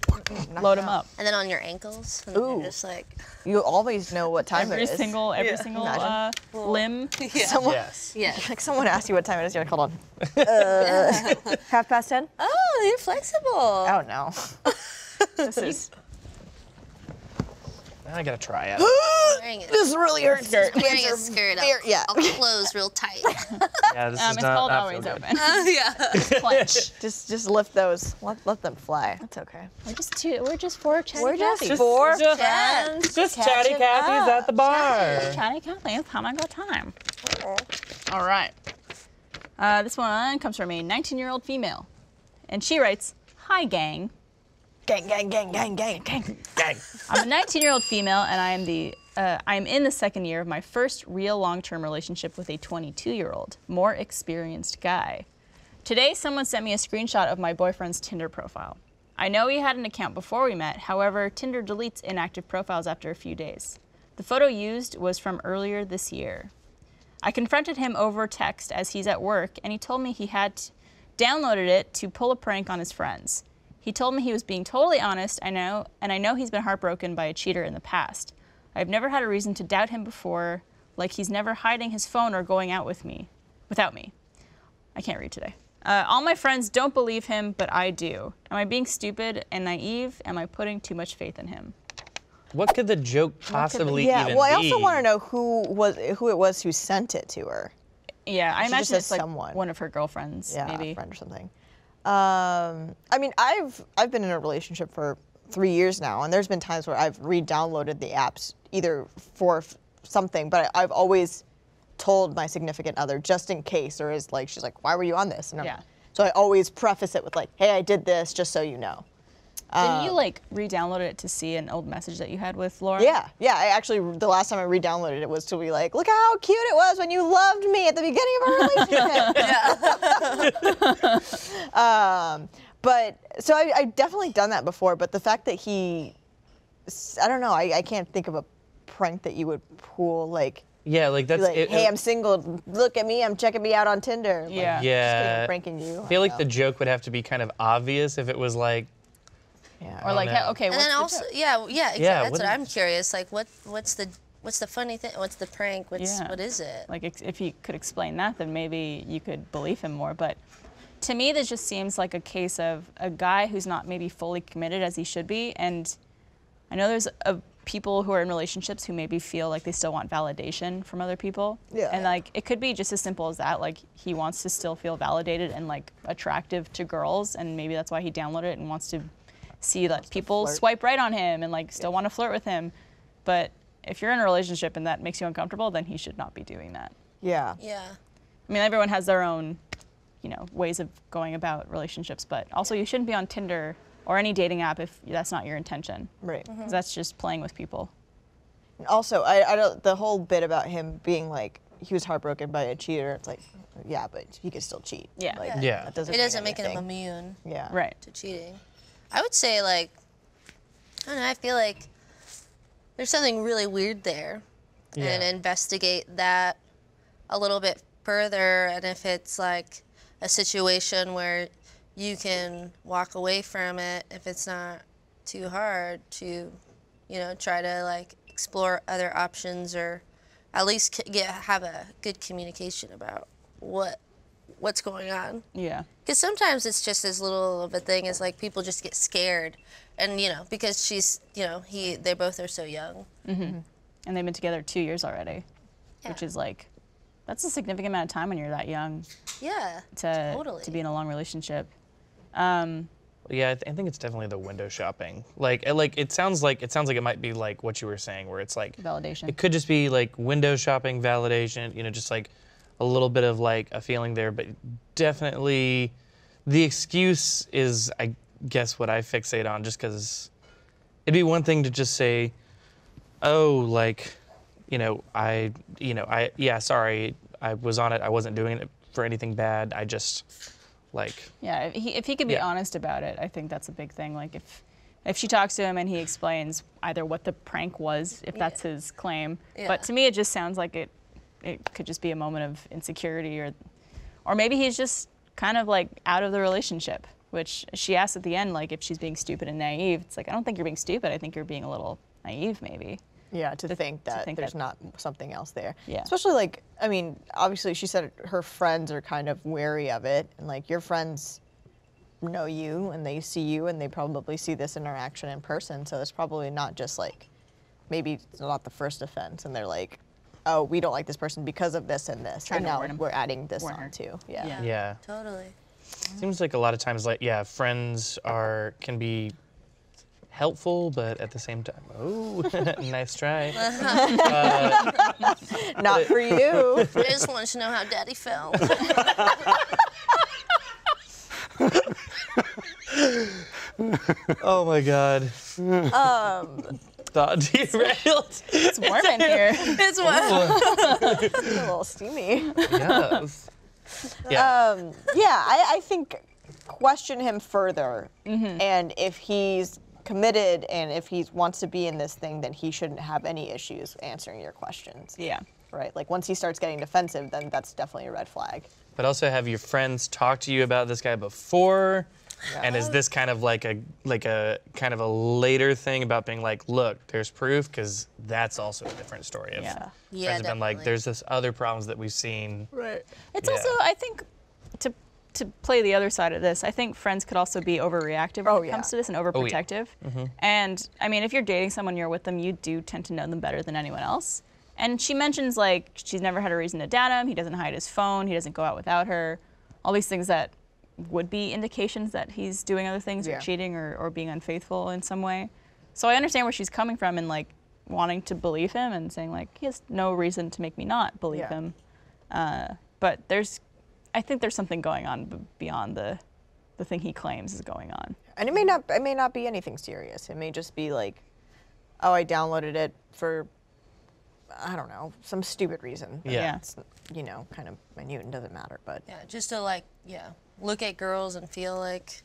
load them up. And then on your ankles. And then Ooh. you're just like, You always know what time Every it is. single Imagine. limb. Someone, Yes. yeah. like someone asked you what time it is. You're like, hold on. 10:30? Oh, you're flexible. Oh no. This is. I gotta try it. Wearing it. This really hurts. Skirt. Wearing a skirt up, Yeah. all closed real tight. Yeah, this is It's not, called not always feel good. open. Yeah. Clench. Just lift those. Let them fly. That's okay. We're just four chatty We're just Cathy's. four just- friends. Just catching chatty Cathy's up. at the bar. Chatty Cathy, time I got time. All right. This one comes from a 19-year-old female, and she writes, "Hi, gang. Gang, gang, gang, gang, gang, gang. Dang. I'm a 19-year-old female, and I'm in the second year of my first real long-term relationship with a 22-year-old, more experienced guy. Today, someone sent me a screenshot of my boyfriend's Tinder profile. I know he had an account before we met. However, Tinder deletes inactive profiles after a few days. The photo used was from earlier this year. I confronted him over text as he's at work, and he told me he had downloaded it to pull a prank on his friends. He told me he was being totally honest, and I know he's been heartbroken by a cheater in the past. I've never had a reason to doubt him before, like he's never hiding his phone or going out without me. I can't read today. All my friends don't believe him, but I do. Am I being stupid and naive? Am I putting too much faith in him?" What could the joke possibly Yeah. even Well, I be? also want to know who it was who sent it to her. Yeah, I She just imagine says it's like someone. one of her girlfriends, Yeah, maybe. a friend or something. I mean, I've been in a relationship for 3 years now, and there's been times where I've re-downloaded the apps either for something, but I've always told my significant other just in case, or is like she's like, "Why were you on this?" And Yeah. so I always preface it with like, "Hey, I did this just so you know." Didn't you like re-download it to see an old message that you had with Laura? Yeah. I actually the last time I re-downloaded it was to be like, "Look how cute it was when you loved me at the beginning of our relationship." But so I've definitely done that before. But the fact that I don't know, I can't think of a prank that you would pull like. Yeah, like that's Like, hey, I'm single. Look at me. I'm checking me out on Tinder. Like, Yeah. just Yeah. kidding, pranking you. I feel like the joke would have to be kind of obvious if it was like, Yeah. Or like, know. okay, And what's then the also, joke? exactly. Yeah, That's what what is- I'm curious. Like, what's the funny thing? What's the prank? What is it? Like, if he could explain that, then maybe you could believe him more. But to me, this just seems like a case of a guy who's not maybe fully committed as he should be. And I know there's people who are in relationships who maybe feel like they still want validation from other people. Yeah. And like, it could be just as simple as that. Like, he wants to still feel validated and like attractive to girls, and maybe that's why he downloaded it and wants to see that people flirt. swipe right on him and like still want to flirt with him. But if you're in a relationship and that makes you uncomfortable, then he should not be doing that. Yeah. Yeah. I mean, everyone has their own, ways of going about relationships, but also you shouldn't be on Tinder or any dating app if that's not your intention. Right. 'Cause that's just playing with people. Also, I don't, the whole bit about him being like he was heartbroken by a cheater. It's like, yeah, but he could still cheat. Yeah. Like, Yeah. That doesn't It mean doesn't make him anything. immune Yeah. Right. to cheating. I would say, like, I don't know, I feel like there's something really weird there. And Yeah. investigate that a little bit further. And if it's like a situation where you can walk away from it, if it's not too hard to, you know, try to like explore other options or at least have a good communication about what's going on. Yeah. Because sometimes it's just as little of a thing as like people just get scared, and you know, because she's, you know, they both are so young. And they've been together 2 years already, which is like, that's a significant amount of time when you're that young Yeah, to be in a long relationship. Yeah, I think it's definitely the window shopping. Like it sounds like it might be like what you were saying, where it's like Validation. It could just be like window shopping, validation. You know, just like a little bit of like a feeling there, but definitely the excuse is, I guess, what I fixate on. Just because it'd be one thing to just say, oh, like, sorry, I was on it. I wasn't doing it for anything bad. I just, like. Yeah, if he could be honest about it, I think that's a big thing. Like if she talks to him and he explains either what the prank was, if that's his claim. Yeah. But to me, it just sounds like it could just be a moment of insecurity, or maybe he's just kind of like out of the relationship. Which she asks at the end, like if she's being stupid and naive. It's like, I don't think you're being stupid. I think you're being a little naive, maybe. Yeah, to think that think there's that- not something else there. Yeah. Especially like, I mean, obviously she said her friends are kind of wary of it, and like your friends know you and they see you and they probably see this interaction in person, so it's probably not just like, maybe it's not the first offense and they're like, oh, we don't like this person because of this and this, Trying and to now warn him. we're adding this Warn her. on too. Yeah. yeah, Yeah. totally. Seems like a lot of times, like, yeah, friends can be helpful, but at the same time, oh, nice try. Not for you. I just wanted to know how Daddy felt. Oh my God. Thought derailed. It's warm in here. It's what. It's a little steamy. Yes. Yeah. Yeah, I think question him further, and if he's committed and if he wants to be in this thing, then he shouldn't have any issues answering your questions. Yeah. Right? Like once he starts getting defensive, then that's definitely a red flag. But also, have your friends talked to you about this guy before? And is this kind of like a kind of a later thing about being like, look, there's proof? Because that's also a different story. If Yeah. friends Yeah, have been like, definitely. there's this other problems that we've seen. Right. It's Yeah. also, I think, to play the other side of this, I think friends could also be overreactive when it comes to this and overprotective. And I mean, if you're dating someone, you're with them, you do tend to know them better than anyone else. And she mentions like she's never had a reason to doubt him. He doesn't hide his phone. He doesn't go out without her. All these things that would be indications that he's doing other things or cheating or being unfaithful in some way. So I understand where she's coming from and like wanting to believe him and saying like he has no reason to make me not believe him. But I think there's something going on beyond the thing he claims is going on. And it may not be anything serious. It may just be like, oh, I downloaded it for, I don't know, some stupid reason. Yeah. It's, kind of minute and doesn't matter, but. Yeah, just to like, look at girls and feel like,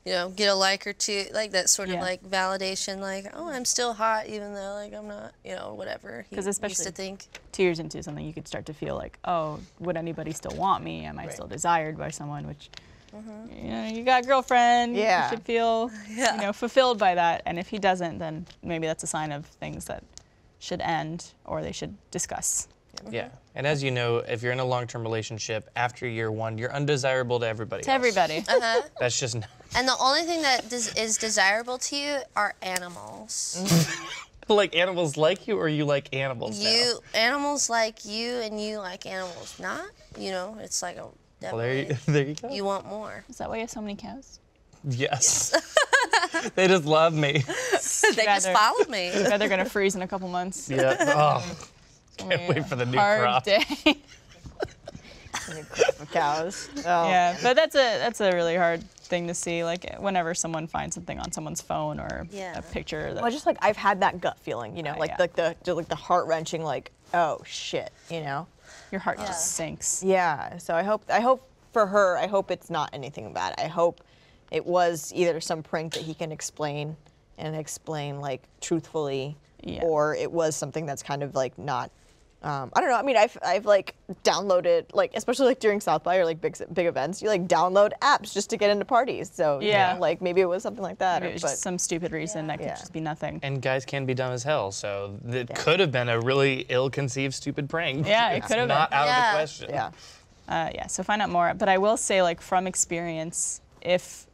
get a like or two, like that sort of like validation, like, oh, I'm still hot even though like I'm not, whatever. Because especially used to think. 2 years into something, you could start to feel like, oh, would anybody still want me? Am I still desired by someone? Which, you got a girlfriend. Yeah. You should feel, fulfilled by that. And if he doesn't, then maybe that's a sign of things that should end or they should discuss. Yeah. And as you know, if you're in a long-term relationship, after year one, you're undesirable to everybody To else. everybody. That's just And the only thing that is desirable to you are animals. like animals like you, or you like animals now? Animals like you, and you like animals not. It's like a Well, definitely. there you go. You want more. Is that why you have so many cows? Yes. They just love me. They just followed me. Yeah, they're gonna freeze in a couple months. Yeah. Oh, can't wait for the new Hard crop. day. New crop of cows. Oh, Yeah, but that's a really hard thing to see. Like whenever someone finds something on someone's phone or a picture. That, Well, just like I've had that gut feeling, like yeah. the heart wrenching, like, oh shit, Your heart just sinks. Yeah. So I hope for her, I hope it's not anything bad. I hope it was either some prank that he can explain like truthfully, or it was something that's kind of like not. I don't know. I mean, I've like downloaded, like, especially like during South by or like big events, you like download apps just to get into parties. So you know, like maybe it was something like that. Maybe it was just some stupid reason that could just be nothing. And guys can be dumb as hell, so it could have been a really ill-conceived, stupid prank. Yeah, it could have been. Not out of the question. Yeah. Yeah. So find out more. But I will say, like from experience, if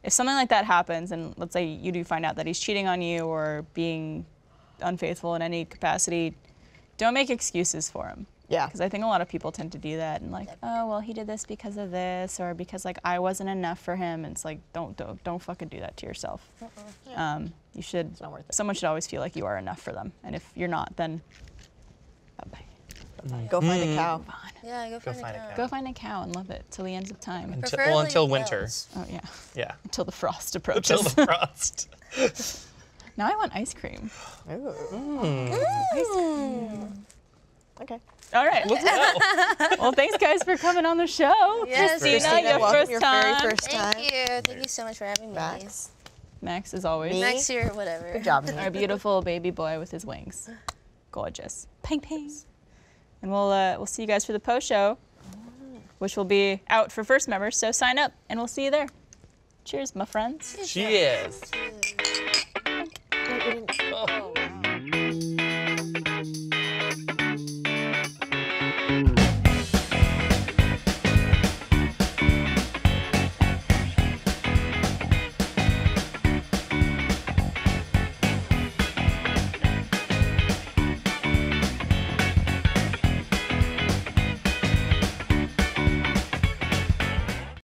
something like that happens, and let's say you do find out that he's cheating on you or being unfaithful in any capacity, don't make excuses for him. Yeah. Because I think a lot of people tend to do that and like, oh, well, he did this because of this, or because like I wasn't enough for him. And it's like, don't fucking do that to yourself. You should. It's not worth it. Someone should always feel like you are enough for them. And if you're not, then bye-bye. Go find a cow. Yeah, go find a cow. Go find a cow and love it till the end of time. Until winter. males. Oh yeah. Yeah. Until the frost approaches. Until the frost. Now I want ice cream. Okay. All right. Well, thanks guys for coming on the show. Yes, Christina, your welcome, first time. very first time. Thank you. Thank you so much for having me. Max. Max, as always. Me? Next year, whatever. Good job. Our beautiful baby boy with his wings. Gorgeous. Ping ping. And we'll see you guys for the post show, which will be out for first members. So sign up, and we'll see you there. Cheers, my friends. Cheers. Cheers.